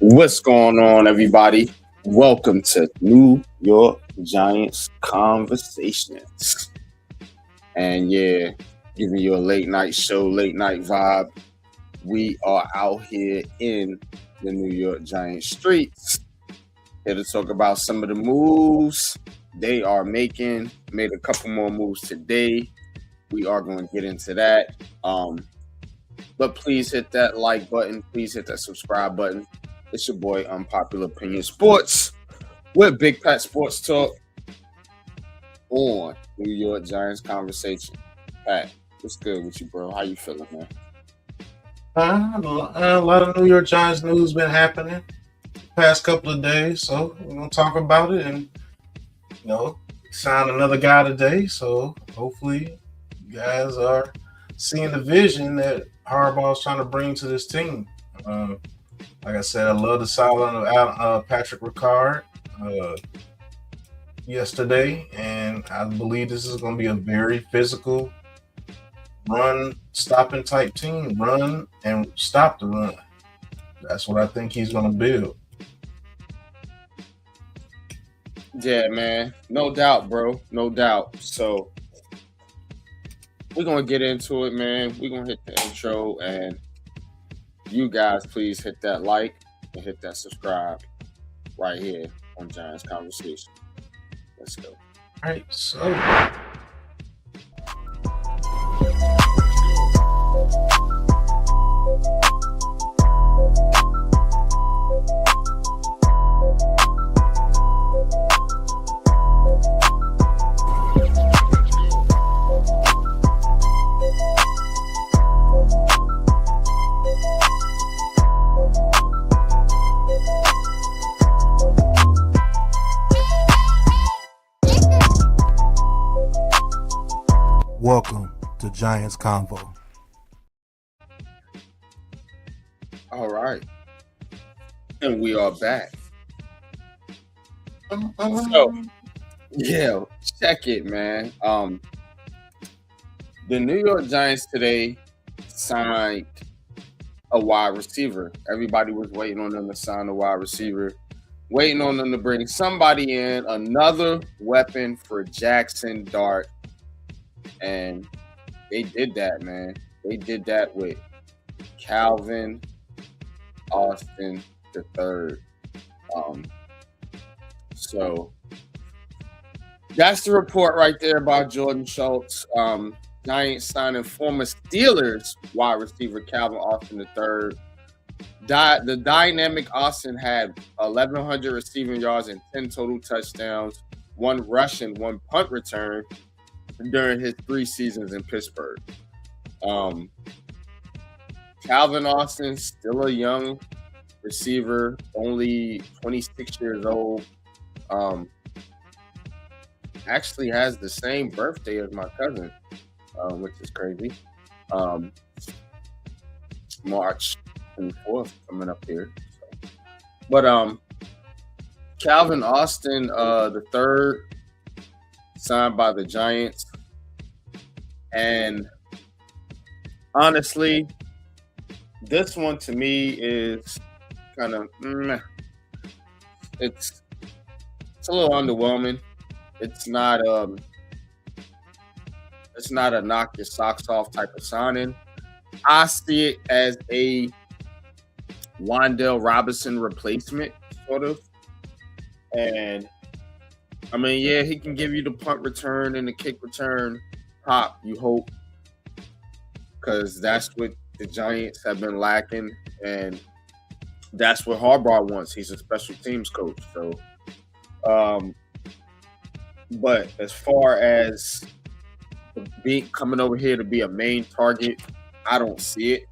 What's going on, everybody? Welcome to New York Giants Conversations. And yeah, giving you a late night show, late night vibe. We are out here in the New York Giants streets here to talk about some of the moves they are making. Made a couple more moves today. We are going to get into that. But please hit that like button. Please hit that subscribe button. It's your boy, Unpopular Opinion Sports, with Big Pat Sports Talk on New York Giants Conversation. Pat, what's good with you, bro? How you feeling, man? A lot of New York Giants news been happening the past couple of days, so we're gonna talk about it and sign another guy today. So hopefully, you guys are seeing the vision that Harbaugh's trying to bring to this team. Like I said, I love the silent of Patrick Ricard yesterday, and I believe this is going to be a very physical run stopping type team. Run and stop the run. That's what I think he's going to build. Yeah, man. No doubt, bro. No doubt. So we're going to get into it, man. We're going to hit the intro, and you guys please hit that like and hit that subscribe right here on Giants Conversation. Let's go. All right, so welcome to Giants CONVO. All right. And we are back. So, yeah, check it, man. The New York Giants today signed a wide receiver. Everybody was waiting on them to sign a wide receiver, waiting on them to bring somebody in, another weapon for Jackson Dart. And they did that, man. They did that with Calvin Austin III. So that's the report right there by Jordan Schultz. Giants signing former Steelers wide receiver Calvin Austin III. The dynamic Austin had 1,100 receiving yards and 10 total touchdowns, 1 rushing, 1 punt return during his 3 seasons in Pittsburgh. Calvin Austin, still a young receiver, only 26 years old. Actually has the same birthday as my cousin, which is crazy. March 24th coming up here. So. But Calvin Austin, the third, signed by the Giants. And honestly, this one to me is kind of it's a little underwhelming. It's not a knock your socks off type of signing. I see it as a Wan'Dale Robinson replacement, sort of. And I mean, yeah, he can give you the punt return and the kick return pop, you hope, because that's what the Giants have been lacking, and that's what Harbaugh wants. He's a special teams coach. So, but as far as coming over here to be a main target, I don't see it.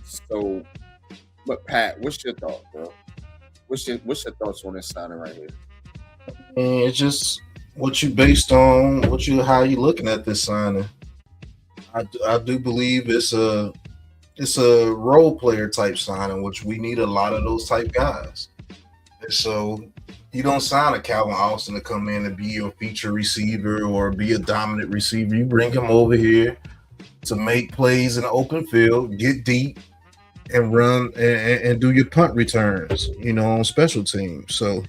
So, but Pat, what's your thought, bro? What's your thoughts on this signing right here? And it's just what you based on how you looking at this signing. I do believe it's a role player type signing, which we need a lot of those type guys. And so you don't sign a Calvin Austin to come in and be your feature receiver or be a dominant receiver. You bring him over here to make plays in the open field, get deep, and run and do your punt returns, on special teams. So,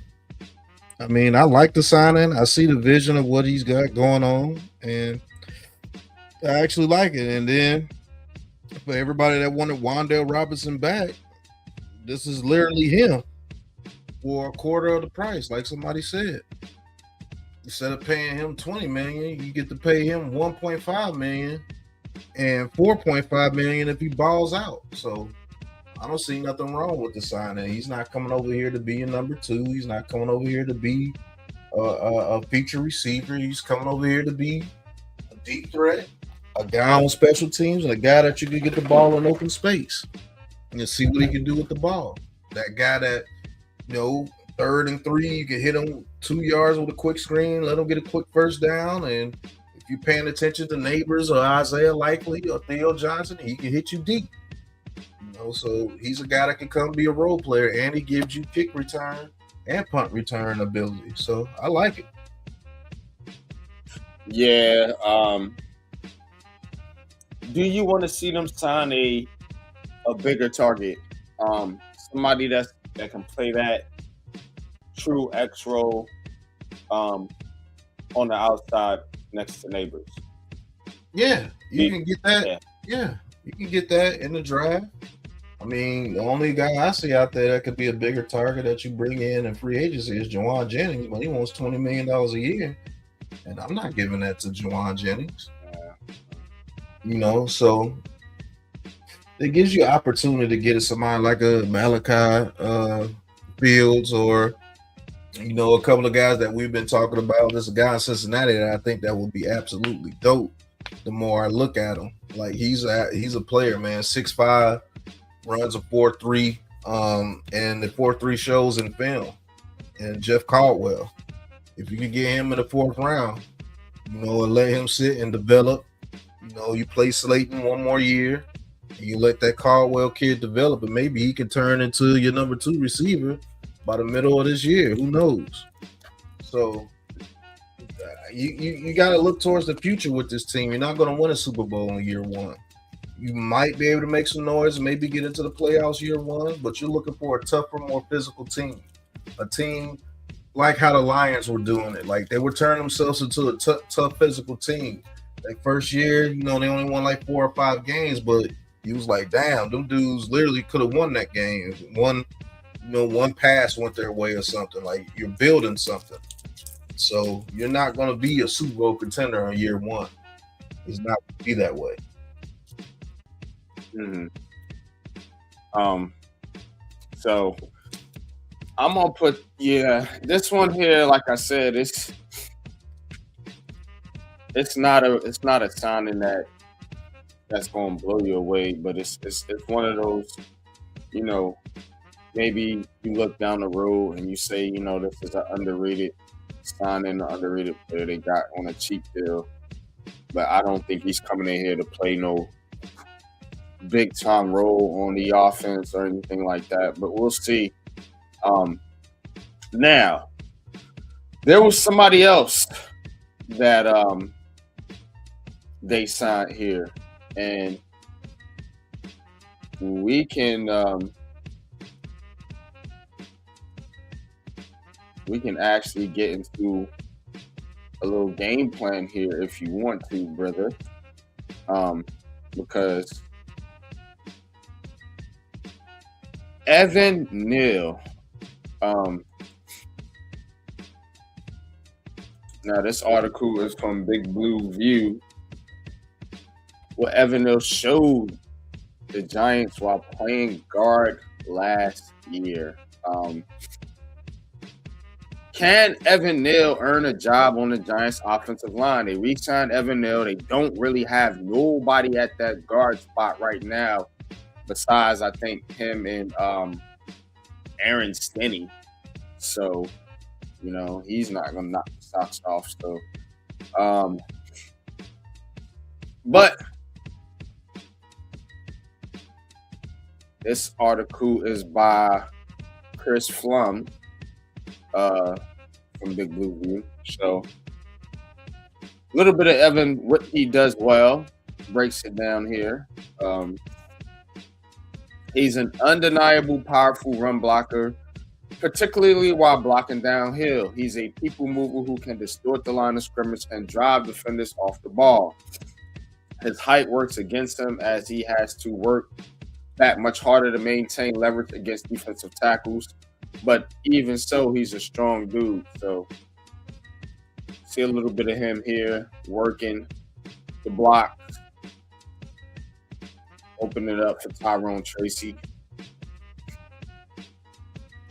I mean, I like the signing. I see the vision of what he's got going on, and I actually like it. And then for everybody that wanted Wandale Robinson back, this is literally him for a quarter of the price, like somebody said. Instead of paying him $20 million, you get to pay him $1.5 million and $4.5 million if he balls out. So I don't see nothing wrong with the signing. He's not coming over here to be a number two. He's not coming over here to be a feature receiver. He's coming over here to be a deep threat, a guy on special teams, and a guy that you can get the ball in open space and see what he can do with the ball. That guy that, 3rd and 3, you can hit him 2 yards with a quick screen, let him get a quick first down, and if you're paying attention to Neighbors or Isaiah Likely or Theo Johnson, he can hit you deep. So he's a guy that can come be a role player, and he gives you kick return and punt return ability. So I like it. Yeah. Do you want to see them sign a bigger target? Somebody that can play that true X role on the outside next to Neighbors. Yeah, you can get that. Yeah, you can get that in the draft. I mean, the only guy I see out there that could be a bigger target that you bring in free agency is Juwan Jennings, but he wants $20 million a year, and I'm not giving that to Juwan Jennings. So it gives you opportunity to get somebody like a Malachi Fields or a couple of guys that we've been talking about. There's a guy in Cincinnati that I think that would be absolutely dope. The more I look at him, like he's a player, man, 6'5", runs a 4.3, and the 4.3 shows in film. And Jeff Caldwell, if you can get him in the 4th round, and let him sit and develop. You play Slayton one more year, and you let that Caldwell kid develop, and maybe he can turn into your number 2 receiver by the middle of this year. Who knows? So you got to look towards the future with this team. You're not going to win a Super Bowl in year 1. You might be able to make some noise, maybe get into the playoffs year 1, but you're looking for a tougher, more physical team. A team like how the Lions were doing it. Like they were turning themselves into a tough physical team. That first year, they only won like 4 or 5 games, but he was like, damn, them dudes literally could have won that game. One pass went their way or something. Like you're building something. So you're not going to be a Super Bowl contender in year 1. It's not going to be that way. Mm-hmm. So I'm gonna put this one here. Like I said, it's not a signing that's gonna blow you away, but it's one of those. Maybe you look down the road and you say, this is an underrated signing, an underrated player they got on a cheap deal. But I don't think he's coming in here to play no big time role on the offense or anything like that. But we'll see. Now, there was somebody else that they signed here, and we can actually get into a little game plan here if you want to, brother. Because Evan Neal, now this article is from Big Blue View. What Evan Neal showed the Giants while playing guard last year. Can Evan Neal earn a job on the Giants offensive line? They re-signed Evan Neal. They don't really have nobody at that guard spot right now besides, I think, him and Aaron Stinney. So, he's not going to knock the socks off. So, but this article is by Chris Flum from Big Blue View. So, a little bit of Evan, what he does well, breaks it down here. He's an undeniable, powerful run blocker, particularly while blocking downhill. He's a people mover who can distort the line of scrimmage and drive defenders off the ball. His height works against him as he has to work back much harder to maintain leverage against defensive tackles. But even so, he's a strong dude. So see a little bit of him here working the block. Open it up for Tyrone Tracy.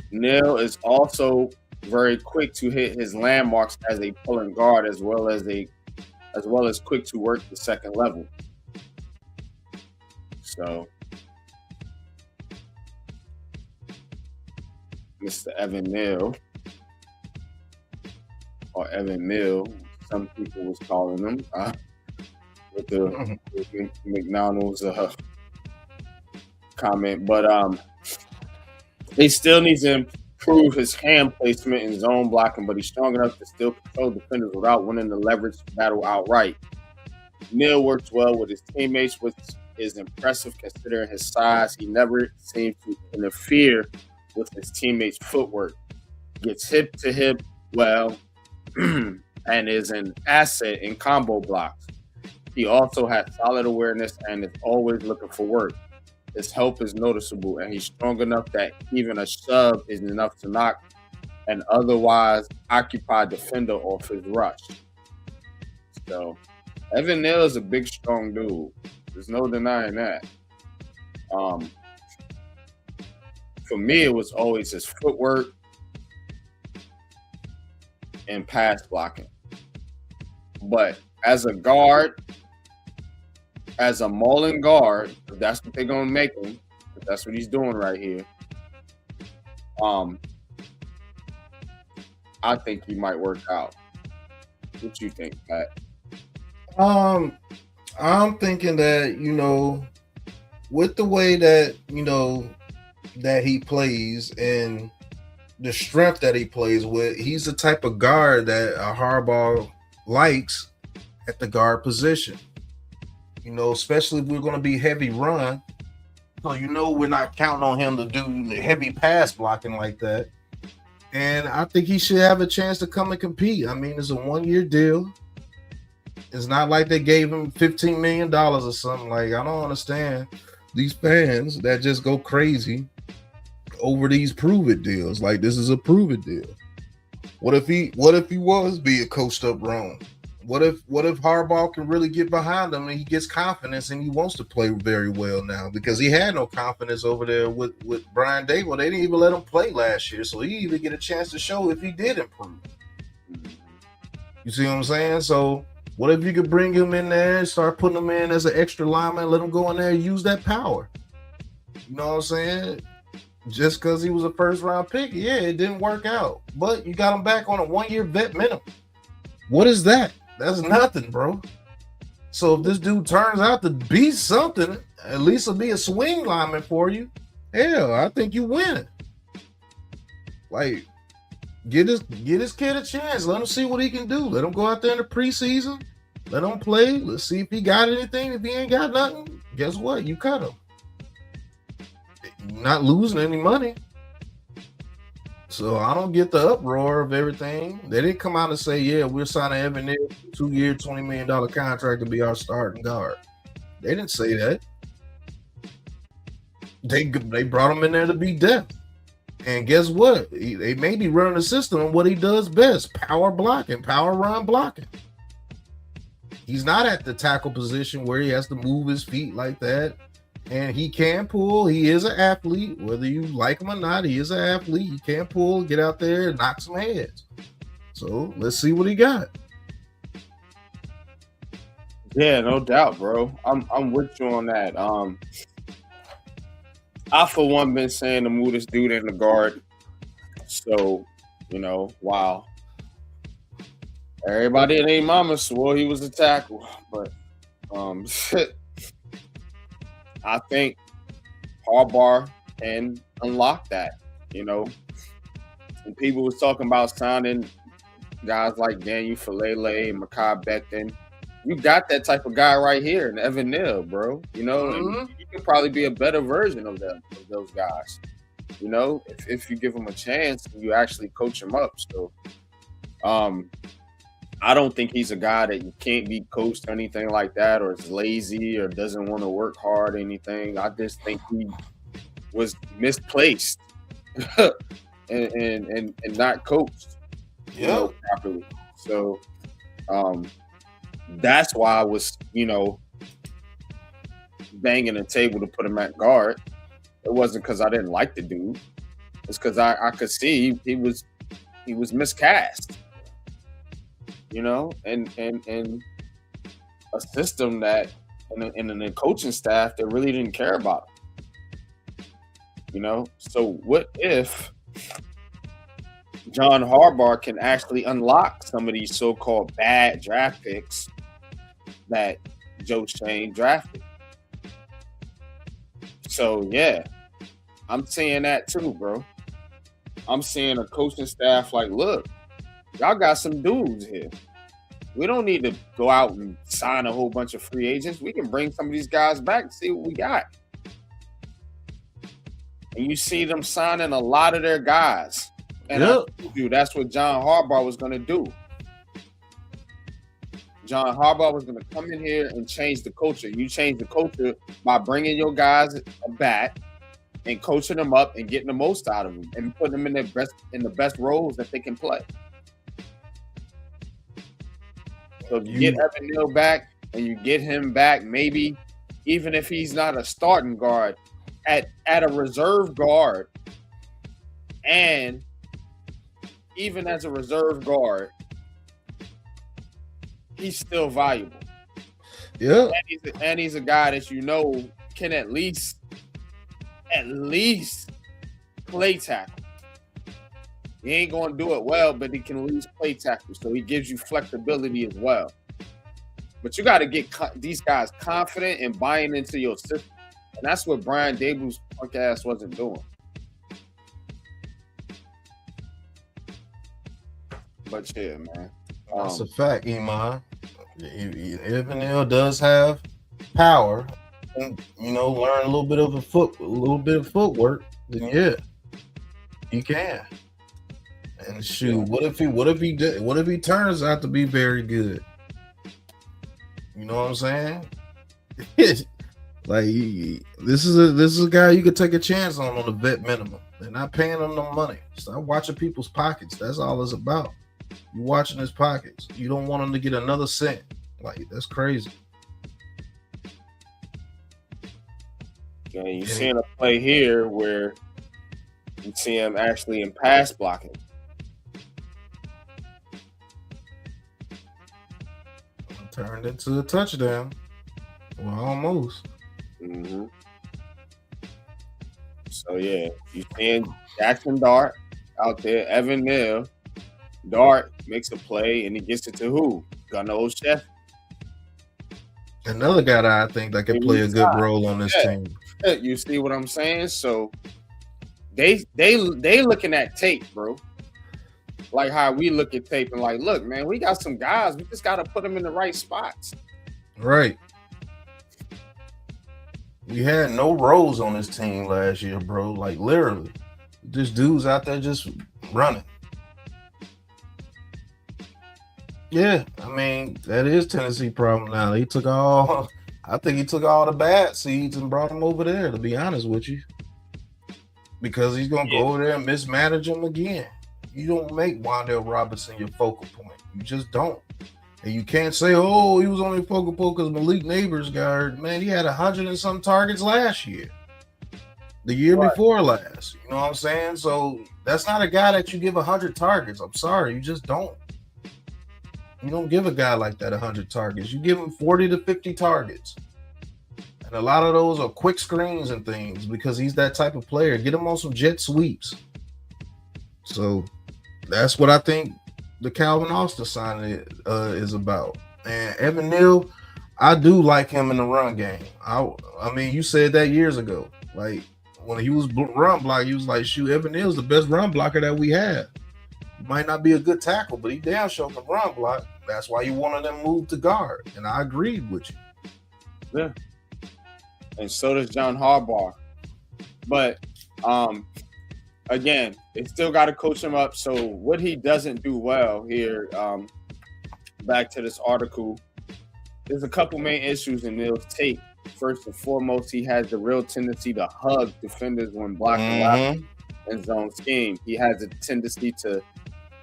Neal is also very quick to hit his landmarks as a pulling guard, as well as quick to work the second level. So Mr. Evan Neal, or Evan Mill, some people was calling him, with McDonald's comment, but he still needs to improve his hand placement and zone blocking, but he's strong enough to still control defenders without winning the leverage battle outright. Neal works well with his teammates, which is impressive considering his size. He never seems to interfere with his teammates' footwork, gets hip to hip well, and is an asset in combo blocks. He also has solid awareness and is always looking for work. His help is noticeable, and he's strong enough that even a shove is enough to knock an otherwise occupied defender off his rush. So, Evan Neal is a big, strong dude. There's no denying that. For me, it was always his footwork and pass blocking. But as a guard, as a mauling guard, if that's what they're gonna make him, if that's what he's doing right here, I think he might work out. What you think, Pat? I'm thinking that, with the way that, that he plays and the strength that he plays with, he's the type of guard that a Harbaugh likes at the guard position. Especially if we're going to be heavy run. So, we're not counting on him to do heavy pass blocking like that. And I think he should have a chance to come and compete. I mean, it's a 1-year deal. It's not like they gave him $15 million or something. Like, I don't understand these fans that just go crazy over these prove it deals. Like, this is a prove it deal. What if he was being coached up wrong? What if Harbaugh can really get behind him and he gets confidence and he wants to play very well now? Because he had no confidence over there with Brian Dable. They didn't even let him play last year, so he even get a chance to show if he did improve. You see what I'm saying? So what if you could bring him in there and start putting him in as an extra lineman, let him go in there and use that power? You know what I'm saying? Just because he was a first-round pick, yeah, it didn't work out. But you got him back on a 1-year vet minimum. What is that? That's nothing, bro. So if this dude turns out to be something, at least it'll be a swing lineman for you. Hell, I think you win. Like, get this kid a chance. Let him see what he can do. Let him go out there in the preseason. Let him play. Let's see if he got anything. If he ain't got nothing, guess what? You cut him. You're not losing any money. So I don't get the uproar of everything. They didn't come out and say, yeah, we're signing Evan Neal 2-year, $20 million contract to be our starting guard. They didn't say that. They brought him in there to be depth. And guess what? They may be running the system on what he does best, power blocking, power run blocking. He's not at the tackle position where he has to move his feet like that. And he can pull. He is an athlete. Whether you like him or not, he is an athlete. He can pull, get out there, and knock some heads. So let's see what he got. Yeah, no doubt, bro. I'm with you on that. I, for one, been saying to move this dude in the guard. So, wow. Everybody in their mama swore he was a tackle. But I think Harbaugh can unlock that, And people was talking about signing guys like Daniel Falele and Mekhi Becton. You got that type of guy right here in Evan Neal, bro. And you could probably be a better version of those guys. You know, if you give them a chance and you actually coach them up. So, I don't think he's a guy that you can't be coached or anything like that, or is lazy or doesn't want to work hard or anything. I just think he was misplaced and not coached, you know, properly. So that's why I was, you know, banging the table to put him at guard. It wasn't because I didn't like the dude. It's because I could see he was miscast. You know, and a system that and a coaching staff that really didn't care about him. You know, so what if John Harbaugh can actually unlock some of these so-called bad draft picks that Joe Schoen drafted? So yeah, I'm seeing that too, bro. I'm seeing a coaching staff like, look, y'all got some dudes here. We don't need to go out and sign a whole bunch of free agents. We can bring some of these guys back and see what we got. And you see them signing a lot of their guys. And I told you that's what John Harbaugh was going to do. John Harbaugh was going to come in here and change the culture. You change the culture by bringing your guys back and coaching them up and getting the most out of them and putting them in the best roles that they can play. So if you get Evan Neal back and you get him back, maybe even if he's not a starting guard, at a reserve guard, and even as a reserve guard, he's still valuable. Yeah. And he's a guy that you know can at least play tackle. He ain't going to do it well, but he can at least play tackle. So he gives you flexibility as well. But you got to get these guys confident and buying into your system. And that's what Brian Dable's punk ass wasn't doing. But yeah, man. That's a fact, Iman. Evan Neal does have power. And, you know, learn a little bit of footwork, then yeah, he can. And shoot, what if he turns out to be very good? You know what I'm saying? Like this is a guy you could take a chance on a vet minimum. They're not paying him no money. Stop watching people's pockets. That's all it's about. You watching his pockets. You don't want him to get another cent. Like that's crazy. Okay, you seeing a play here where you see him actually in pass blocking. Turned into a touchdown. Well, almost. Mm-hmm. So yeah, you seeing Jackson Dart out there, Evan Neal. Dart makes a play and he gets it to who? Gunnar O'Shea. Another guy that I think that can play a good role on this team. You see what I'm saying? So they looking at tape, bro. Like how we look at tape and like, look, man, we got some guys. We just got to put them in the right spots. Right. We had no roles on this team last year, bro. Like literally, just dudes out there just running. Yeah, I mean that is Tennessee problem now. I think he took all the bad seeds and brought them over there. To be honest with you, because he's gonna go over there and mismanage them again. You don't make Wan'Dale Robinson your focal point. You just don't. And you can't say, oh, he was only focal point because Malik Neighbors got hurt. Man, he had 100 and some targets last year. The year before last. You know what I'm saying? So that's not a guy that you give 100 targets. I'm sorry. You just don't. You don't give a guy like that 100 targets. You give him 40 to 50 targets. And a lot of those are quick screens and things because he's that type of player. Get him on some jet sweeps. So that's what I think the Calvin Austin signing is about. And Evan Neal, I do like him in the run game. I mean, you said that years ago. Like, when he was run block, he was like, shoot, Evan Neal's the best run blocker that we have. He might not be a good tackle, but he damn sure can run block. That's why you wanted him moved to guard. And I agreed with you. Yeah. and so does John Harbaugh. But again, they still got to coach him up. So what he doesn't do well here, back to this article, there's a couple main issues in Neal's tape. First and foremost, he has the real tendency to hug defenders when blocking left in zone scheme. He has a tendency to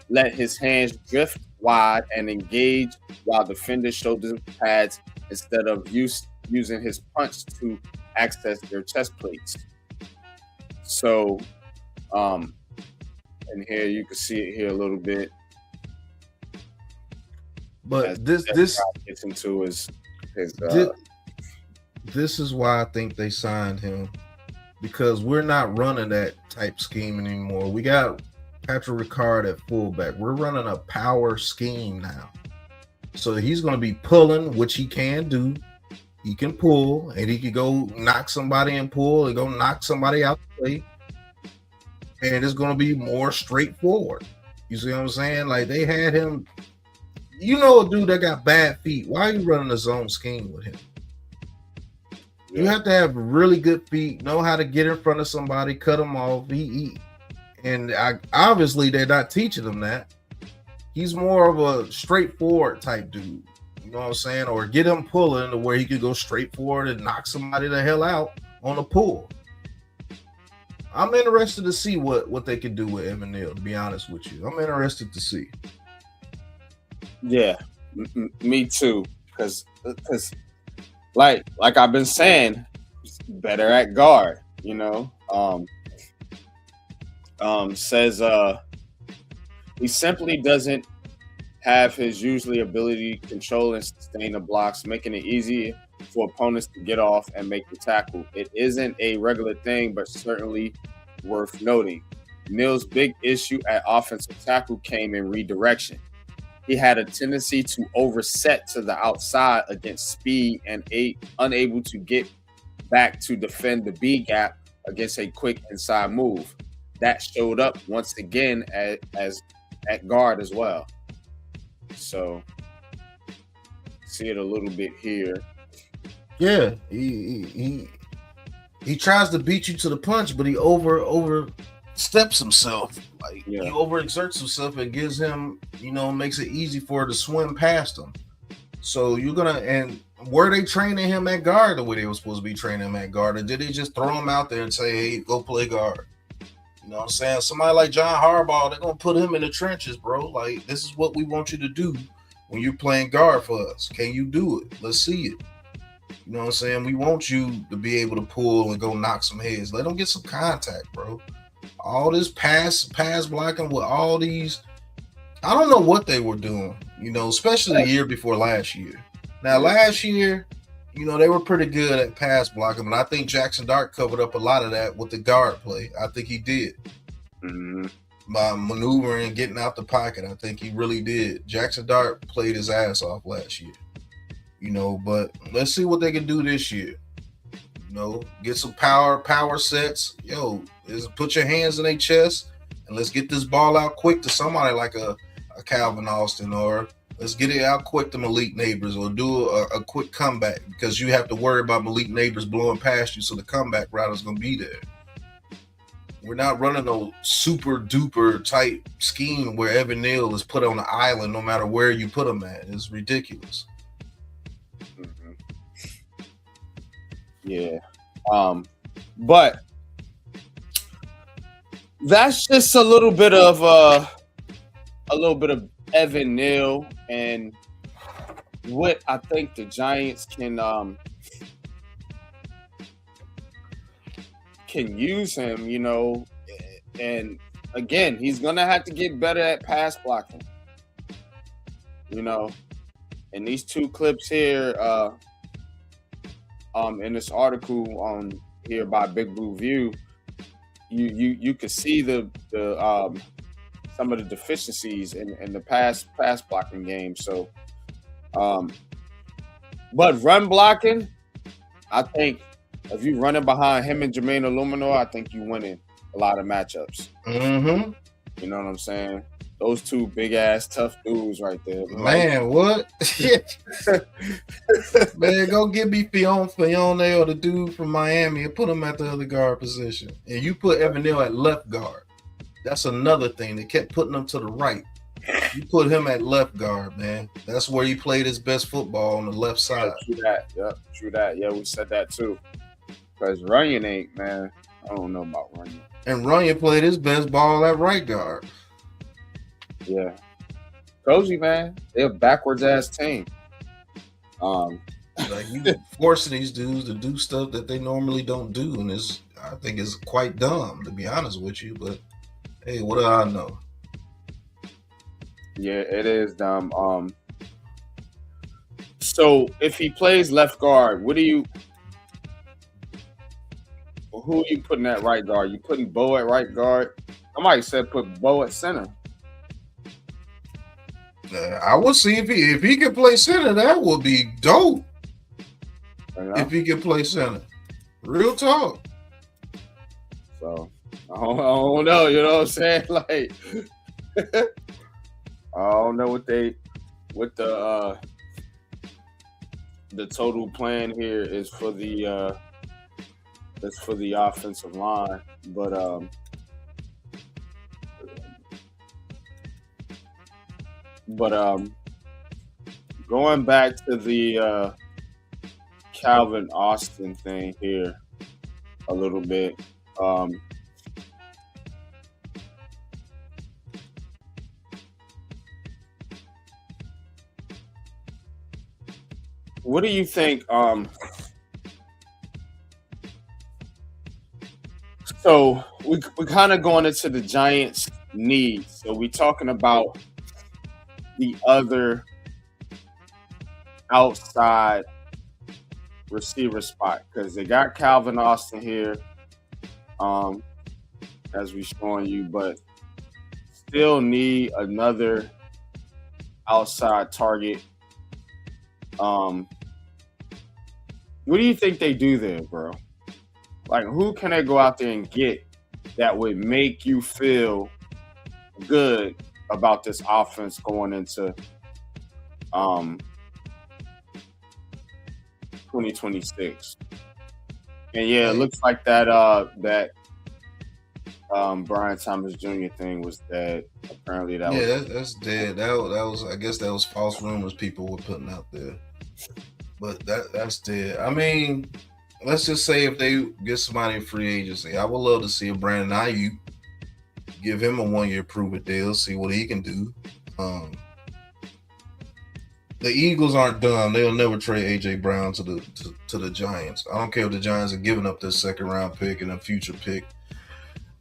let his hands drift wide and engage while defenders shoulder pads instead of using his punch to access their chest plates. So, and here you can see it here a little bit. But this gets into his this is why I think they signed him, because we're not running that type scheme anymore. We got Patrick Ricard at fullback. We're running a power scheme now. So he's going to be pulling, which he can do. He can pull, and he can go knock somebody and pull and go knock somebody out the way. And it's going to be more straightforward. You see what I'm saying? Like, they had him. You know a dude that got bad feet. Why are you running a zone scheme with him? Yeah. You have to have really good feet, know how to get in front of somebody, cut them off. Obviously, they're not teaching him that. He's more of a straightforward type dude. You know what I'm saying? Or get him pulling to where he could go straight forward and knock somebody the hell out on a pull. I'm interested to see what they can do with Evan Neal, to be honest with you. I'm interested to see. Yeah, me too. Because like I've been saying, better at guard, you know. Says he simply doesn't have his usually ability to control and sustain the blocks, making it easy for opponents to get off and make the tackle. It isn't a regular thing, but certainly worth noting. Neal's big issue at offensive tackle came in redirection. He had a tendency to overset to the outside against speed and unable to get back to defend the B gap against a quick inside move. That showed up once again as at guard as well. So see it a little bit here. Yeah, he tries to beat you to the punch, but he oversteps himself. Like, he overexerts himself and gives him, makes it easy for it to swim past him. So and were they training him at guard the way they were supposed to be training him at guard? Or did they just throw him out there and say, hey, go play guard? You know what I'm saying? Somebody like John Harbaugh, they're going to put him in the trenches, bro. Like, this is what we want you to do when you're playing guard for us. Can you do it? Let's see it. You know what I'm saying? We want you to be able to pull and go knock some heads. Let them get some contact, bro. All this pass blocking with all these, I don't know what they were doing, especially the year before last year. Now, last year, they were pretty good at pass blocking, but I think Jackson Dart covered up a lot of that with the guard play. I think he did. Mm-hmm. By maneuvering and getting out the pocket, I think he really did. Jackson Dart played his ass off last year. But let's see what they can do this year. Get some power sets. Put your hands in their chest and let's get this ball out quick to somebody like a Calvin Austin, or let's get it out quick to Malik Neighbors, or do a quick comeback, because you have to worry about Malik Neighbors blowing past you, so the comeback route is going to be there. We're not running no super duper type scheme where Evan Neal is put on the island no matter where you put him at. It's ridiculous. Mm-hmm. Yeah. But that's just a little bit of Evan Neal and what I think the Giants can use him, and again, he's gonna have to get better at pass blocking. In these two clips here, in this article on here by Big Blue View, you can see the some of the deficiencies in the pass blocking game. So, but run blocking, I think if you running behind him and Jermaine Illuminor, I think you winning a lot of matchups. Mm-hmm. You know what I'm saying? Those two big ass tough dudes right there. Man, what? Man, go get me Fione or the dude from Miami and put him at the other guard position. And you put Evan Neal at left guard. That's another thing. They kept putting him to the right. You put him at left guard, man. That's where he played his best football on the left side. True that. Yep, true that. Yeah, we said that too. Because Runyon ain't, man. I don't know about Runyon. And Runyon played his best ball at right guard. Yeah. Cozy, man. They're a backwards ass team. Like you forcing these dudes to do stuff that they normally don't do, and I think it's quite dumb, to be honest with you. But hey, what do I know? Yeah, it is dumb. So if he plays left guard, who are you putting at right guard? You putting Bo at right guard? Somebody said put Bo at center. I will see if he can play center. That would be dope. If he can play center, real talk. So I don't know. You know what I'm saying? Like I don't know what the total plan here is for the offensive line, but going back to the Calvin Austin thing here a little bit. What do you think? So we're kind of going into the Giants' needs. So we're talking about the other outside receiver spot because they got Calvin Austin here, as we're showing you, but still need another outside target. What do you think they do there, bro? Like, who can they go out there and get that would make you feel good about this offense going into 2026? And yeah, it looks like that Brian Thomas Jr. thing was dead. Apparently that's dead. That was I guess that was false rumors people were putting out there. But that's dead. I mean, let's just say if they get somebody in free agency, I would love to see a Brandon Ayuk, give him a 1-year prove-it deal, see what he can do. The Eagles aren't dumb. They'll never trade AJ Brown to the Giants. I don't care if the Giants are giving up their second-round pick and a future pick.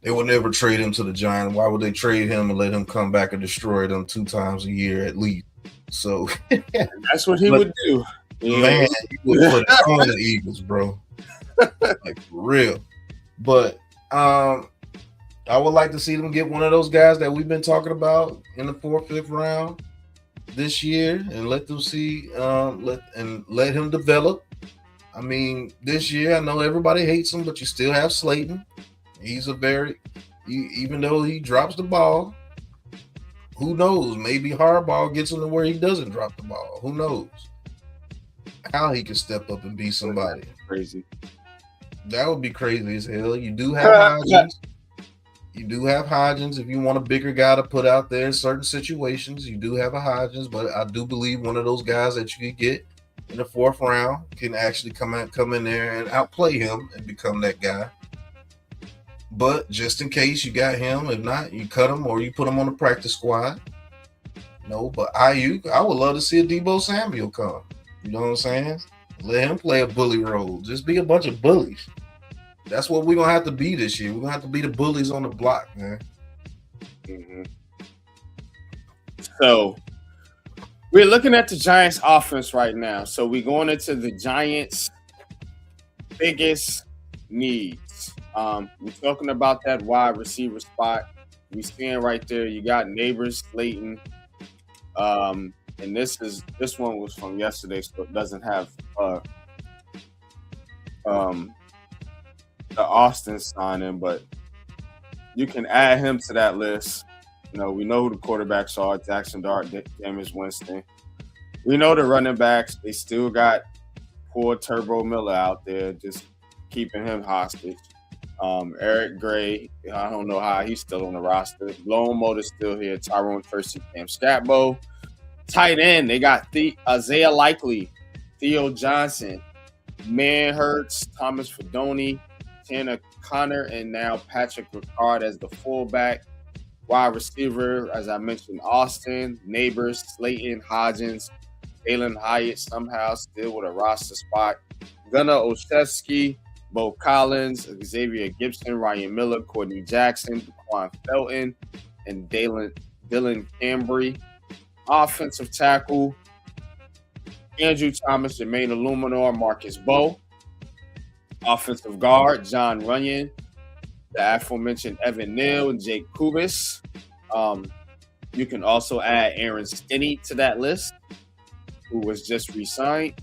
They will never trade him to the Giants. Why would they trade him and let him come back and destroy them 2 times a year at least? So that's what he would do. Man, he would put it on the Eagles, bro. Like, for real. But I would like to see them get one of those guys that we've been talking about in the 4th, 5th round this year and let them see, let him develop. I mean, this year, I know everybody hates him, but you still have Slayton. He's even though he drops the ball, who knows? Maybe Harbaugh gets him to where he doesn't drop the ball. Who knows? How he can step up and be somebody. Crazy. That would be crazy as hell. You do have Hodgins. You do have Hodgins. If you want a bigger guy to put out there in certain situations, you do have a Hodgins. But I do believe one of those guys that you could get in the 4th round can actually come in there and outplay him and become that guy. But just in case you got him, if not, you cut him or you put him on the practice squad. No, but Ayuk, I would love to see a Deebo Samuel come. You know what I'm saying? Let him play a bully role. Just be a bunch of bullies. That's what we're going to have to be this year. We're going to have to be the bullies on the block, man. Mm-hmm. So, we're looking at the Giants' offense right now. So, we're going into the Giants' biggest needs. We're talking about that wide receiver spot. We're seeing right there, you got Neighbors, Slayton. And this one was from yesterday, so it doesn't have the Austin signing, but you can add him to that list. We know who the quarterbacks are: Jackson Dart, Jameis Winston. We know the running backs. They still got poor Turbo Miller out there, just keeping him hostage. Eric Gray, I don't know how he's still on the roster. Lone Motor's still here. Tyrone Kersey, Cam Scatbo. Tight end, they got Isaiah Likely, Theo Johnson, Man Hurts, Thomas Fedoni, Tanner Connor, and now Patrick Ricard as the fullback. Wide receiver, as I mentioned, Austin, Neighbors, Slayton, Hodgins, Jalen Hyatt somehow still with a roster spot. Gunnar Olszewski, Bo Collins, Xavier Gibson, Ryan Miller, Courtney Jackson, Daquan Felton, and Dylan Cambry. Offensive tackle, Andrew Thomas, Jermaine Illuminor, Marcus Bowe. Offensive guard, John Runyon, the aforementioned Evan Neal, and Jake Kubis. You can also add Aaron Stinney to that list, who was just re-signed.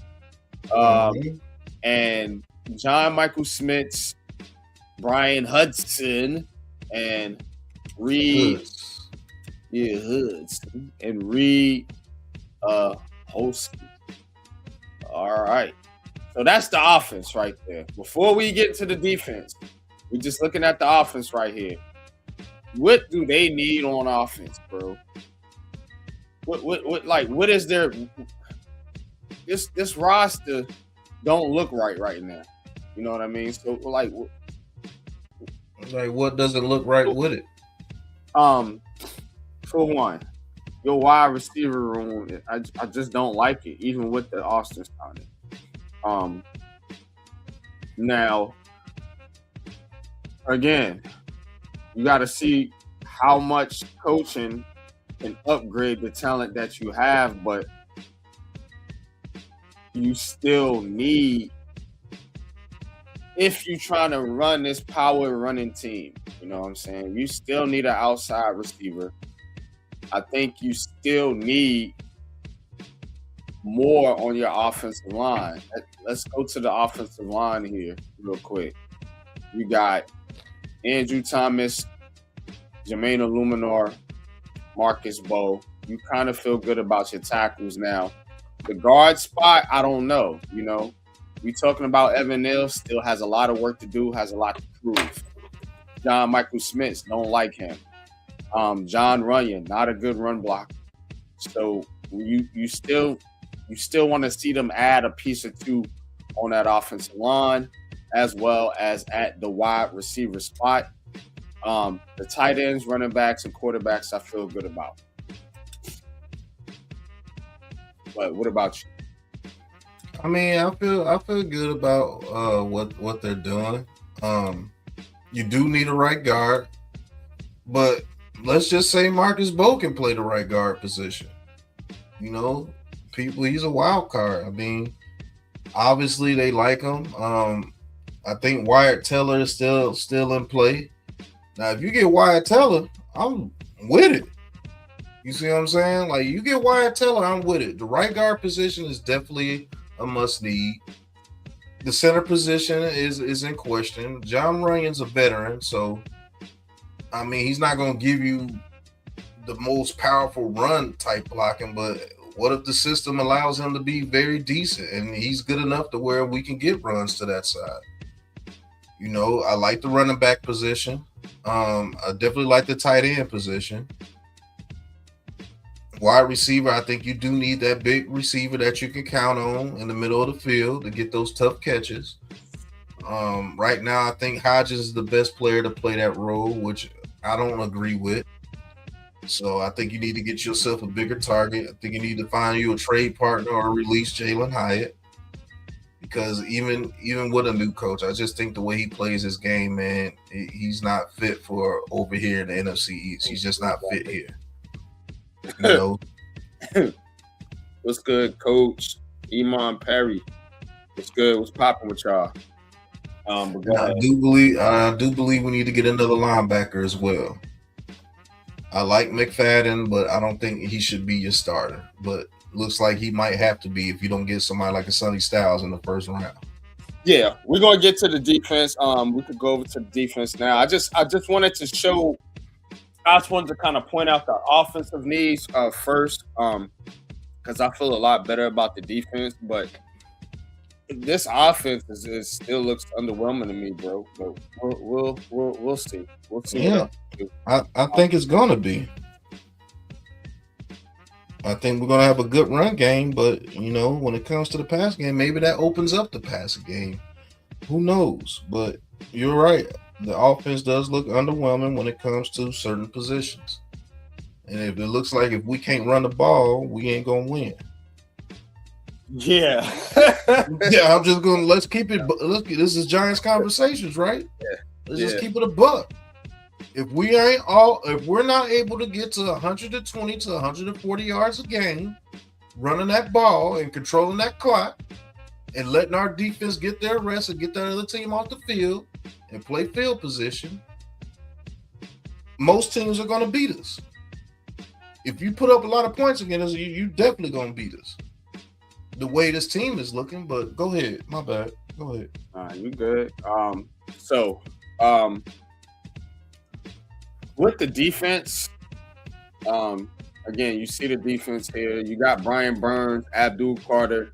And John Michael Smith, Brian Hudson, and Reed Hudson, and Reed Holsky. All right. So that's the offense right there. Before we get to the defense, we're just looking at the offense right here. What do they need on offense, bro? What is their this roster don't look right now. You know what I mean? So what doesn't look right with it? For one, your wide receiver room, I just don't like it, even with the Austin signing. Now, again, you got to see how much coaching can upgrade the talent that you have, but you still need, if you're trying to run this power running team, you know what I'm saying? You still need an outside receiver. I think you still need more on your offensive line. Let's go to the offensive line here real quick. You got Andrew Thomas, Jermaine Illuminor, Marcus Bowe. You kind of feel good about your tackles now. The guard spot, I don't know. We talking about Evan Neal, still has a lot of work to do, has a lot to prove. John Michael Smith, don't like him. John Runyon, not a good run blocker. So you still want to see them add a piece or two on that offensive line, as well as at the wide receiver spot. The tight ends, running backs, and quarterbacks, I feel good about. But what about you? I mean, I feel good about what they're doing. You do need a right guard, but let's just say Marcus Bowe can play the right guard position. He's a wild card. I mean, obviously they like him. I think Wyatt Teller is still in play. Now, if you get Wyatt Teller, I'm with it. You see what I'm saying? Like, you get Wyatt Teller, I'm with it. The right guard position is definitely a must need. The center position is in question. John Runyon's a veteran, so I mean, he's not going to give you the most powerful run type blocking, but what if the system allows him to be very decent and he's good enough to where we can get runs to that side? I like the running back position. I definitely like the tight end position. Wide receiver, I think you do need that big receiver that you can count on in the middle of the field to get those tough catches. Right now, I think Hodges is the best player to play that role, which I don't agree with. So I think you need to get yourself a bigger target. I think you need to find you a trade partner or release Jalen Hyatt. Because even with a new coach, I just think the way he plays his game, man, he's not fit for over here in the NFC East. He's just not fit here. What's good, Coach? Iman Perry. What's good? What's popping with y'all? I do believe we need to get another linebacker as well. I like McFadden, but I don't think he should be your starter. But looks like he might have to be if you don't get somebody like a Sonny Styles in the first round. Yeah, we're gonna get to the defense. We could go over to the defense now. I just wanted to show I just wanted to kind of point out the offensive needs first, because I feel a lot better about the defense. But this offense is still looks underwhelming to me, bro. But we'll see. We'll see. Yeah, I think it's gonna be. I think we're gonna have a good run game, but when it comes to the pass game, maybe that opens up the passing game. Who knows? But you're right. The offense does look underwhelming when it comes to certain positions. And if it looks like if we can't run the ball, we ain't gonna win. Yeah. Yeah, I'm just gonna let's keep it. This is Giants conversations, right? Yeah. Let's just keep it a buck. If we're not able to get to 120 to 140 yards a game, running that ball and controlling that clock, and letting our defense get their rest and get that other team off the field and play field position, most teams are going to beat us. If you put up a lot of points against us, you definitely going to beat us. The way this team is looking, but go ahead. My bad. Go ahead. You good. With the defense, again, you see the defense here. You got Brian Burns, Abdul Carter,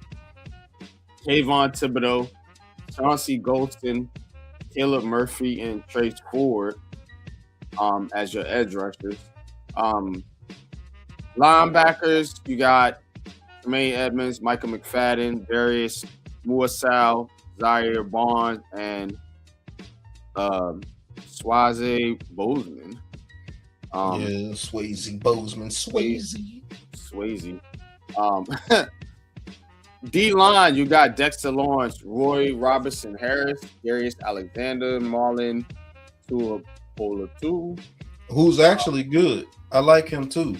Kayvon Thibodeau, Chauncey Golston, Caleb Murphy, and Trace Ford as your edge rushers. Linebackers, you got Tremaine Edmunds, Michael McFadden, Darius Muasau, Zaire Barnes, and Swaze Bozeman. Swayze Bozeman. Swayze. D-line, you got Dexter Lawrence, Roy Robertson Harris, Darius Alexander, Marlon Tuapolatu. Who's actually good. I like him too.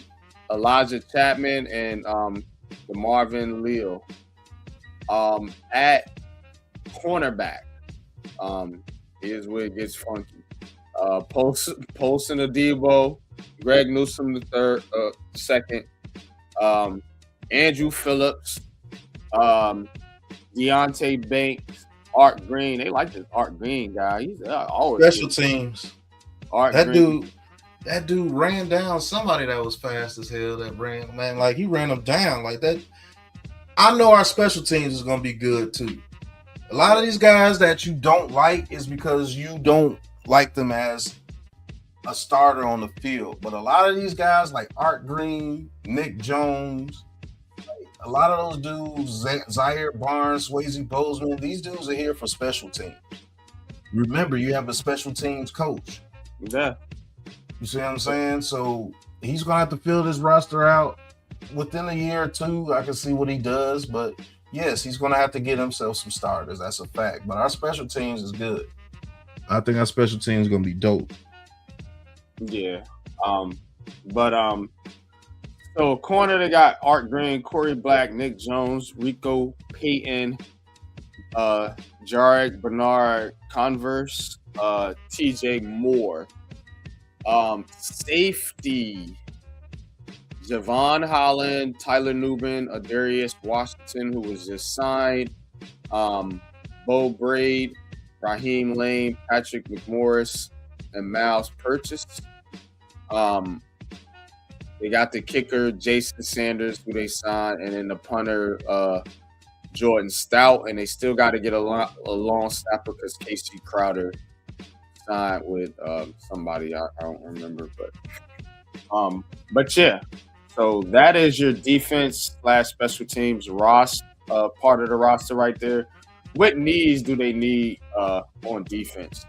Elijah Chapman and DeMarvin Leal. At cornerback, here's where it gets funky. Polson Adebo, Greg Newsome the second, Andrew Phillips, Deontay Banks, Art Green. They like this Art Green guy. He's always special teams. Art that Green. That dude ran down somebody that was fast as hell. That ran, man, like he ran them down like that. I know our special teams is gonna be good too. A lot of these guys that you don't like is because you don't like them as a starter on the field. But a lot of these guys like Art Green, Nick Jones, a lot of those dudes, Zaire Barnes, Swayze Bozeman, these dudes are here for special teams. Remember, you have a special teams coach. Yeah. You see what I'm saying? So he's going to have to fill this roster out within a year or two. I can see what he does. But, yes, he's going to have to get himself some starters. That's a fact. But our special teams is good. I think our special teams is going to be dope. Yeah. So corner, they got Art Green, Corey Black, Nick Jones, Rico Payton, Jarek Bernard Converse, TJ Moore. Safety, Javon Holland, Tyler Nubin, Adarius Washington, who was just signed, Bo Braid, Raheem Lane, Patrick McMorris, and Miles Purchase. They got the kicker, Jason Sanders, who they signed, and then the punter, Jordan Stout, and they still got to get a long snapper because Casey Crowder signed with somebody I don't remember, but yeah. So that is your defense / special teams part of the roster right there. What needs do they need on defense?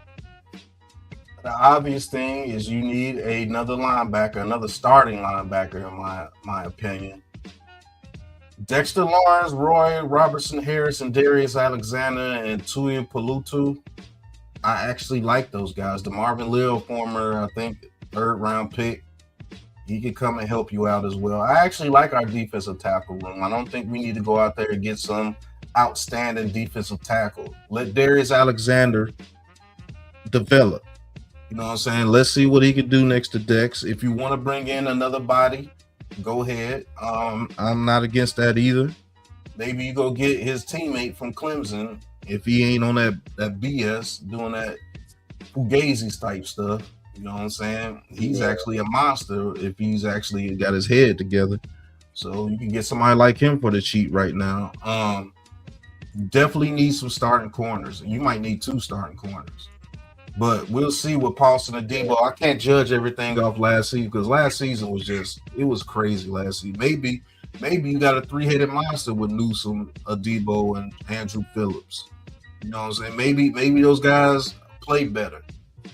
The obvious thing is you need another linebacker, another starting linebacker, in my opinion. Dexter Lawrence, Roy Robertson Harris, and Darius Alexander, and Tuapolatu. I actually like those guys. DeMarvin Leal, former, I think, 3rd round pick. He could come and help you out as well. I actually like our defensive tackle room. I don't think we need to go out there and get some outstanding defensive tackle. Let Darius Alexander develop. You know what I'm saying? Let's see what he can do next to Dex. If you want to bring in another body, go ahead. I'm not against that either. Maybe you go get his teammate from Clemson if he ain't on that BS doing that Fugazi type stuff. You know what I'm saying? He's actually a monster if he's actually got his head together. So you can get somebody like him for the cheap right now. You definitely need some starting corners. You might need 2 starting corners. But we'll see with Paulson and Debo. I can't judge everything off last season because last season was crazy last season. Maybe you got a 3-headed monster with Newsome, Debo, and Andrew Phillips. You know what I'm saying? Maybe those guys play better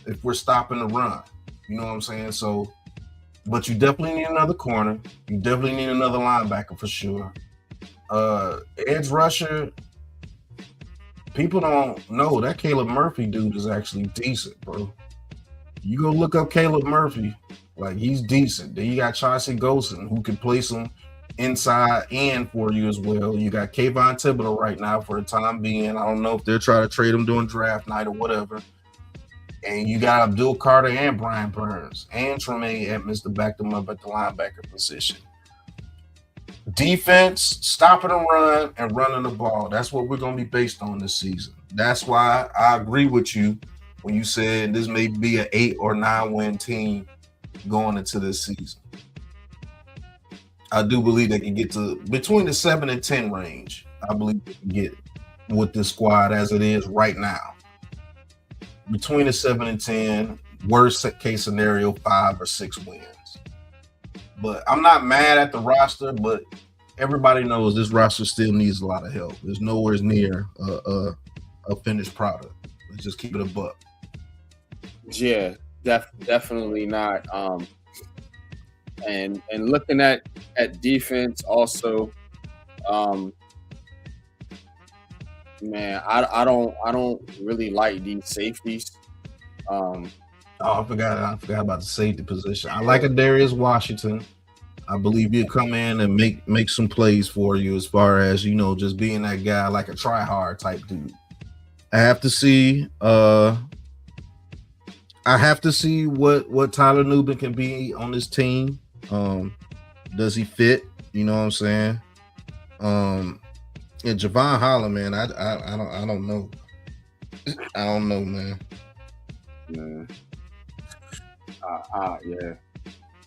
if we're stopping the run. You know what I'm saying? So, but you definitely need another corner. You definitely need another linebacker for sure. Edge rusher. People don't know that Caleb Murphy dude is actually decent, bro. You go look up Caleb Murphy, like he's decent. Then you got Chauncey Golson, who can play some inside and for you as well. You got Kayvon Thibodeau right now for the time being. I don't know if they're trying to trade him during draft night or whatever. And you got Abdul Carter and Brian Burns and Tremaine Edmunds to back them up at the linebacker position. Defense, stopping the run and running the ball. That's what we're going to be based on this season. That's why I agree with you when you said this may be an 8 or 9 win team going into this season. I do believe they can get to between the 7 and 10 range. I believe they can get with this squad as it is right now. Between the 7 and 10, worst case scenario, 5 or 6 wins. But I'm not mad at the roster, but everybody knows this roster still needs a lot of help. There's nowhere near a finished product. Let's just keep it a buck. Yeah, definitely not. And looking at defense also, man, I don't really like these safeties. I forgot about the safety position. I like a Darius Washington. I believe he'll come in and make some plays for you as far as, you know, just being that guy, like a try-hard type dude. I have to see what Tyler Nubin can be on this team. Does he fit? You know what I'm saying? And Javon Holland, man, I don't know. I don't know, man. Yeah.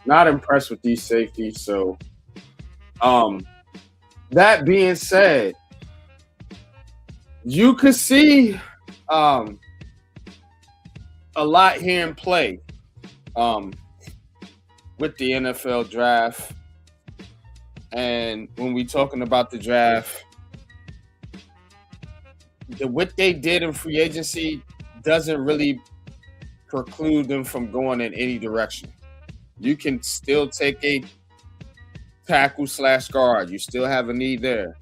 Not impressed with these safeties. So, that being said, you could see a lot here in play with the NFL draft. And when we talking about the draft, what they did in free agency doesn't really preclude them from going in any direction. You can still take a tackle/guard. You still have a need there.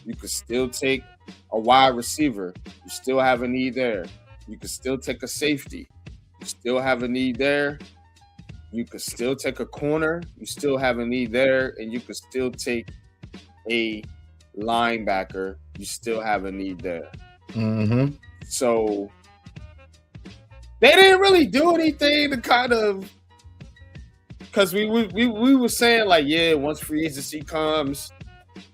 You could still take a wide receiver. You still have a need there. You could still take a safety. You still have a need there. You could still take a corner. You still have a need there. And you could still take a linebacker. You still have a need there. Mm-hmm. So they didn't really do anything to kind of, because we were saying like, yeah, once free agency comes,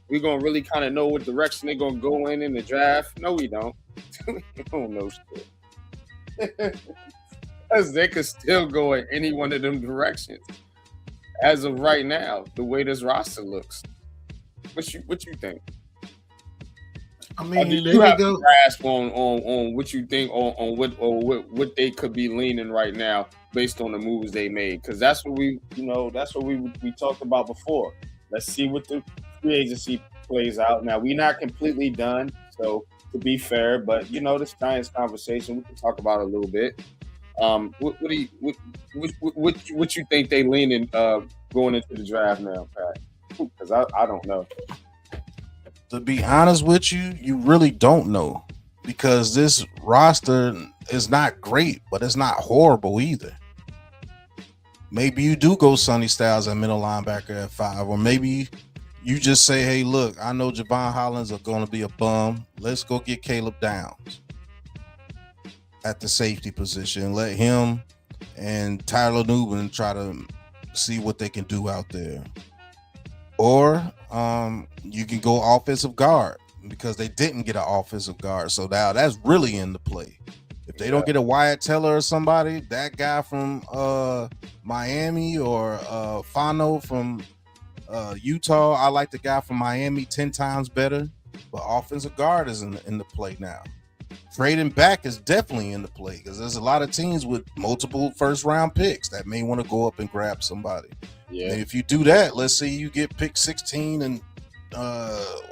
we're gonna really kind of know what direction they're gonna go in the draft. No, we don't. We don't know shit. Because they could still go in any one of them directions. As of right now, the way this roster looks. What you think? I mean, do you have a grasp on what you think on what they could be leaning right now based on the moves they made? Because that's what we talked about before. Let's see what the free agency plays out. Now we're not completely done, so to be fair, but this Giants conversation we can talk about it a little bit. What you think they leaning going into the draft now, Pat? Because I don't know. To be honest with you, you really don't know, because this roster is not great, but it's not horrible either. Maybe you do go Sonny Styles at middle linebacker at 5, or maybe you just say, hey, look, I know Javon Hollins are going to be a bum. Let's go get Caleb Downs at the safety position. Let him and Tyler Nubin try to see what they can do out there. Or you can go offensive guard, because they didn't get an offensive guard. So now that's really in the play. If they don't get a Wyatt Teller or somebody, that guy from Miami or Fano from Utah, I like the guy from Miami 10 times better. But offensive guard is in the play now. Trading back is definitely in the play because there's a lot of teams with multiple first round picks that may want to go up and grab somebody. Yeah. And if you do that, let's say you get pick 16 and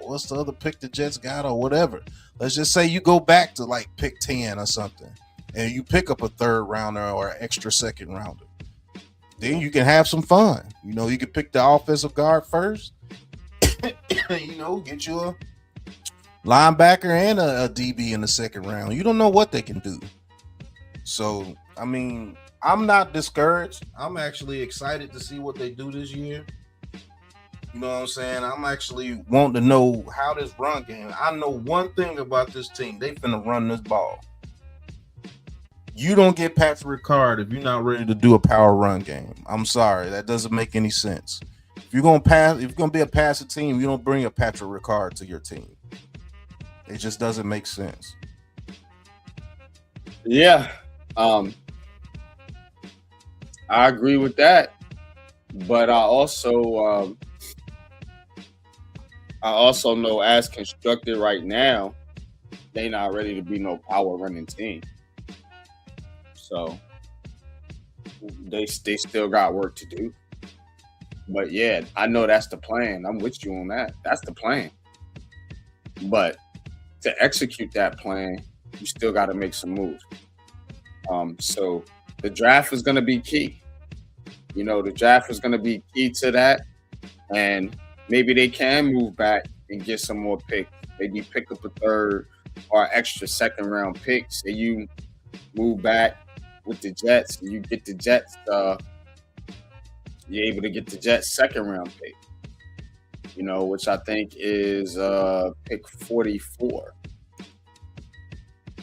what's the other pick the Jets got or whatever. Let's just say you go back to like pick 10 or something and you pick up a third rounder or an extra second rounder. Then you can have some fun. You know, you can pick the offensive guard first. You know, get you a linebacker and a DB in the second round. You don't know what they can do. So, I mean, I'm not discouraged. I'm actually excited to see what they do this year. You know what I'm saying? I'm actually wanting to know how this run game. I know one thing about this team. They finna run this ball. You don't get Patrick Ricard if you're not ready to do a power run game. I'm sorry. That doesn't make any sense. If you're gonna be a passing team, you don't bring a Patrick Ricard to your team. It just doesn't make sense. Yeah. I agree with that. But I also know as constructed right now, they not ready to be no power running team. So they still got work to do. But yeah, I know that's the plan. I'm with you on that. That's the plan. But to execute that plan, you still got to make some moves. So the draft is going to be key. You know, the draft is going to be key to that. And maybe they can move back and get some more picks. Maybe pick up a third or extra second round pick. Say you move back with the Jets and you get the Jets, you're able to get the Jets second round pick. You know, which I think is pick 44.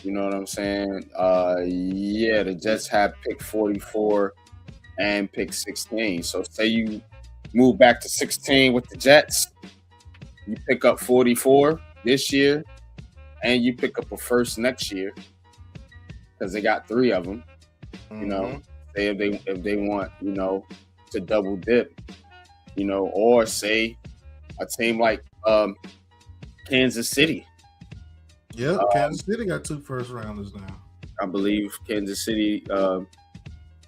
You know what I'm saying? Yeah, the Jets have pick 44 and pick 16. So say you move back to 16 with the Jets, you pick up 44 this year, and you pick up a first next year because they got 3 of them. You know, say if they want, you know, to double dip, you know, or say a team like Kansas City. Yeah, Kansas City got 2 first rounders now. I believe Kansas City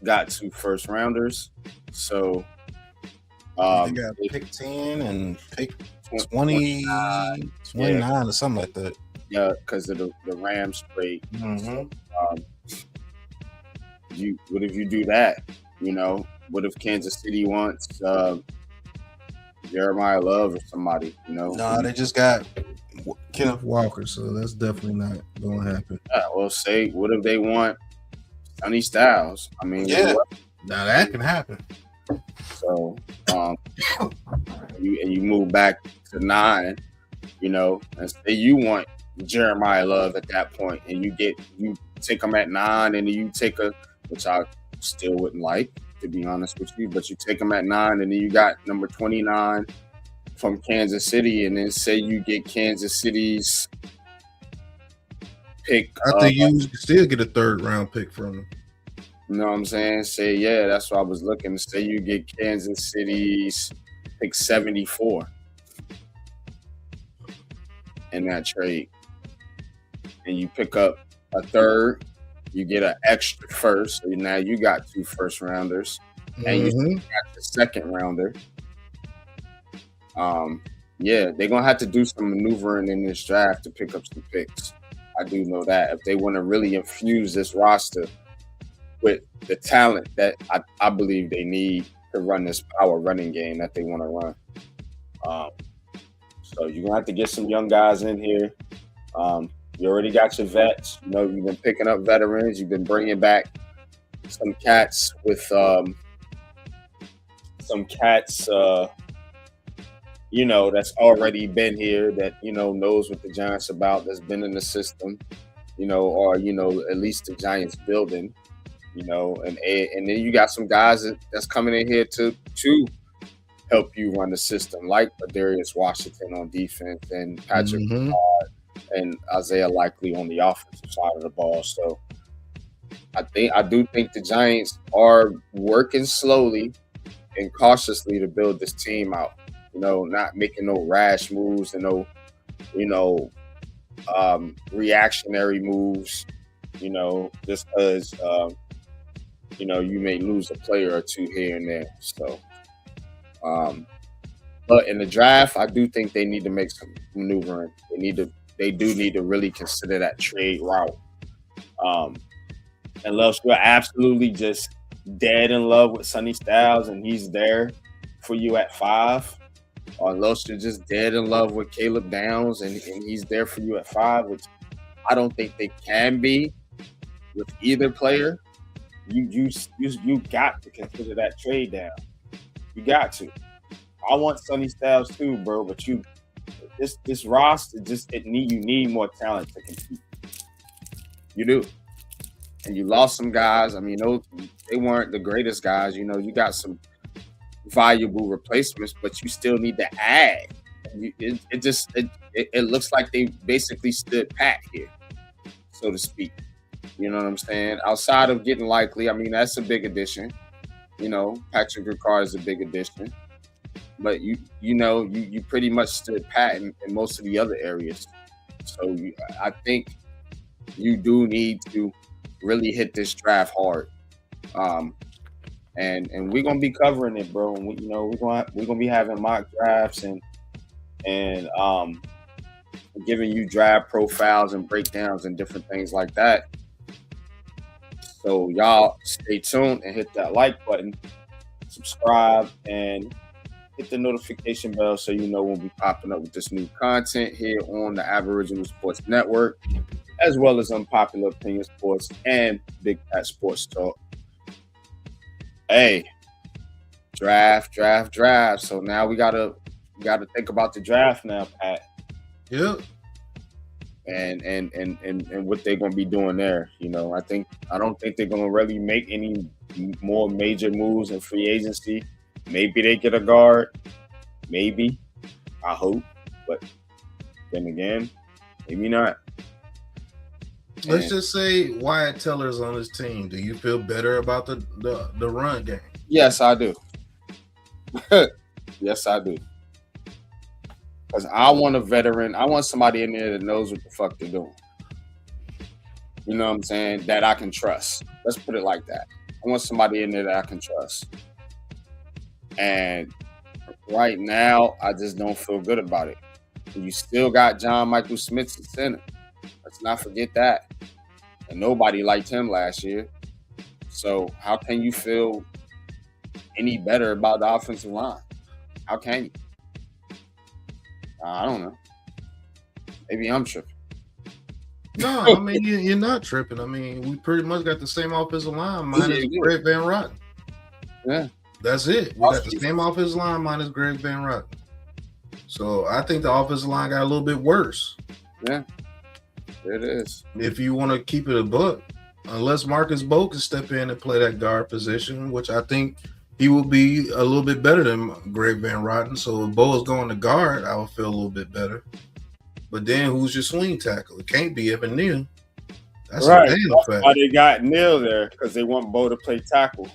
got 2 first rounders. So they got pick 10 and pick 29 or something like that. Yeah, because of the Rams trade. What if you do that? You know, what if Kansas City wants Jeremiah Love or somebody? You know, no, they just got Kenneth Walker, so that's definitely not going to happen. Yeah, well, say what if they want Sonny Styles? I mean, yeah, now that can happen. So, you move back to 9, you know, and say you want Jeremiah Love at that point, and you take them at 9, and then you take which I still wouldn't like, to be honest with you, but you take them at 9, and then you got number 29 from Kansas City, and then say you get Kansas City's pick. I think you still get a third round pick from them. You know what I'm saying? Say, yeah, that's what I was looking. Say you get Kansas City's pick 74 in that trade, and you pick up a third, you get an extra first. So now you got 2 first rounders, and you got the second rounder. Yeah, they're gonna have to do some maneuvering in this draft to pick up some picks. I do know that if they want to really infuse this roster with the talent that I believe they need to run this power running game that they want to run. So you're gonna have to get some young guys in here. You already got your vets. You know, you've been picking up veterans. You've been bringing back some cats with you know, that's already been here, that, you know, knows what the Giants about, that's been in the system, you know, or, you know, at least the Giants building, you know, and then you got some guys that's coming in here to help you run the system, like Darius Washington on defense and Patrick and Isaiah Likely on the offensive side of the ball. So I do think the Giants are working slowly and cautiously to build this team out. Not making no rash moves and no, reactionary moves. Just because you may lose a player or two here and there. So, but in the draft, I do think they need to make some maneuvering. They do need to really consider that trade route. Unless you're absolutely just dead in love with Sonny Styles and he's there for you at 5, or unless you're just dead in love with Caleb Downs and he's there for you at 5, which I don't think they can be with either player. You got to consider that trade down. You got to. I want Sonny Styles too, bro, but this roster you need more talent to compete. You do. And you lost some guys. I mean, they weren't the greatest guys. You got some valuable replacements, but you still need to add. It looks like they basically stood pat here, so to speak. You know what I'm saying? Outside of getting Likely, I mean, that's a big addition. Patrick Ricard is a big addition. But you pretty much stood pat in most of the other areas. So I think you do need to really hit this draft hard. And we're gonna be covering it, bro. And we're gonna be having mock drafts and giving you draft profiles and breakdowns and different things like that. So y'all stay tuned and hit that like button, subscribe, and hit the notification bell so you know when we popping up with this new content here on the Aboriginal Sports Network, as well as Unpopular Opinion Sports and Big Pat Sports Talk. Hey, draft. So now we gotta think about the draft now, Pat. Yep. And what they're gonna be doing there. I don't think they're gonna really make any more major moves in free agency. Maybe they get a guard. Maybe. I hope. But then again, maybe not. Let's just say Wyatt Teller's on his team. Do you feel better about the run game? Yes, I do. Yes, I do. Because I want a veteran. I want somebody in there that knows what the fuck they're doing. You know what I'm saying? That I can trust. Let's put it like that. I want somebody in there that I can trust. And right now, I just don't feel good about it. And you still got John Michael Smith at center. Let's not forget that. And nobody liked him last year. So how can you feel any better about the offensive line? How can you? I don't know. Maybe I'm tripping. No, I mean, you're not tripping. I mean, we pretty much got the same offensive line minus Greg Van Roten. Yeah. That's it. We got the same offensive line minus Greg Van Roten. So I think the offensive line got a little bit worse. Yeah, it is. If you want to keep it a buck, unless Marcus Bo can step in and play that guard position, which I think he will be a little bit better than Greg Van Roten. So if Bo is going to guard, I would feel a little bit better. But then who's your swing tackle? It can't be Evan Neal. That's right. A damn That's fact. why they got Neal there, because they want Bo to play tackle.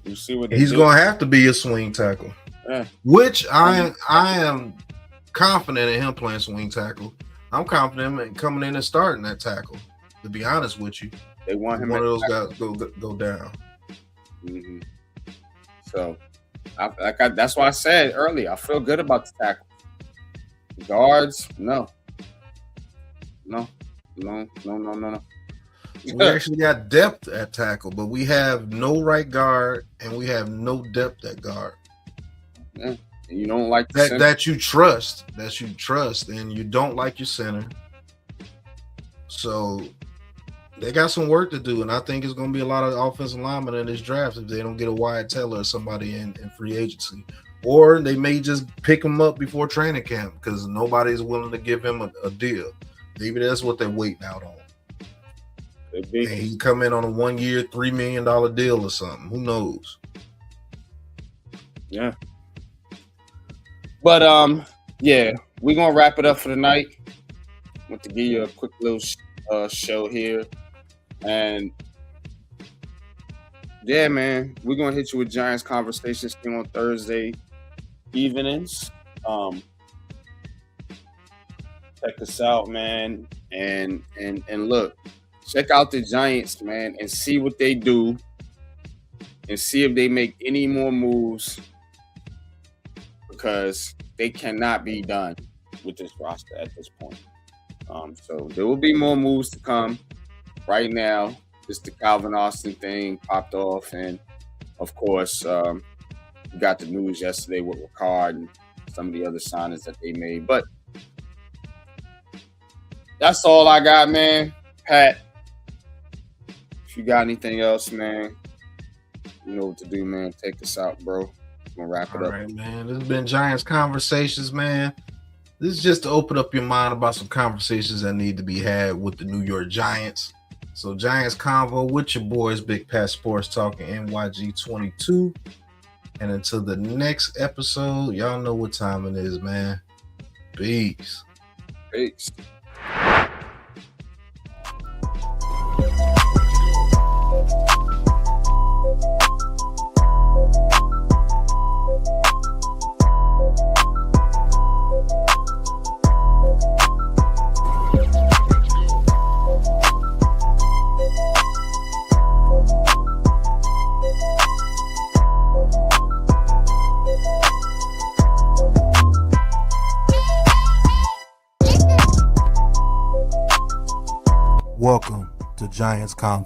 You see what he's going to have to be a swing tackle. Yeah. Which I am confident in him playing swing tackle. I'm confident in coming in and starting that tackle. To be honest with you, they want him. One of those guys go down. Mm-hmm. So, that's why I said earlier. I feel good about the tackle. Guards, no. We actually got depth at tackle, but we have no right guard and we have no depth at guard. Yeah. And you don't like that you trust, and you don't like your center. So they got some work to do, and I think it's going to be a lot of offensive linemen in this draft if they don't get a Wyatt Teller or somebody in free agency. Or they may just pick him up before training camp because nobody's willing to give him a deal. Maybe that's what they're waiting out on. And he can come in on a 1 year, $3 million deal or something. Who knows? Yeah. But yeah, we're gonna wrap it up for the night. I want to give you a quick little show here, and Yeah, man, we're gonna hit you with Giants conversations here on Thursday evenings. Check us out, man, and look, check out the Giants, man, and see what they do, and see if they make any more moves, because they cannot be done with this roster at this point. So there will be more moves to come. Right now, just the Calvin Austin thing popped off, and of course, we got the news yesterday with Ricard and some of the other signings that they made. But that's all I got, man. Pat, if you got anything else, man, you know what to do, man. Take us out, bro. I'm gonna wrap it up. All right, man. This has been Giants Conversations, man. This is just to open up your mind about some conversations that need to be had with the New York Giants. So Giants Convo with your boys, Big Pat Sports Talking NYG22. And until the next episode, y'all know what time it is, man. Peace. Peace. Welcome to Giants Convo.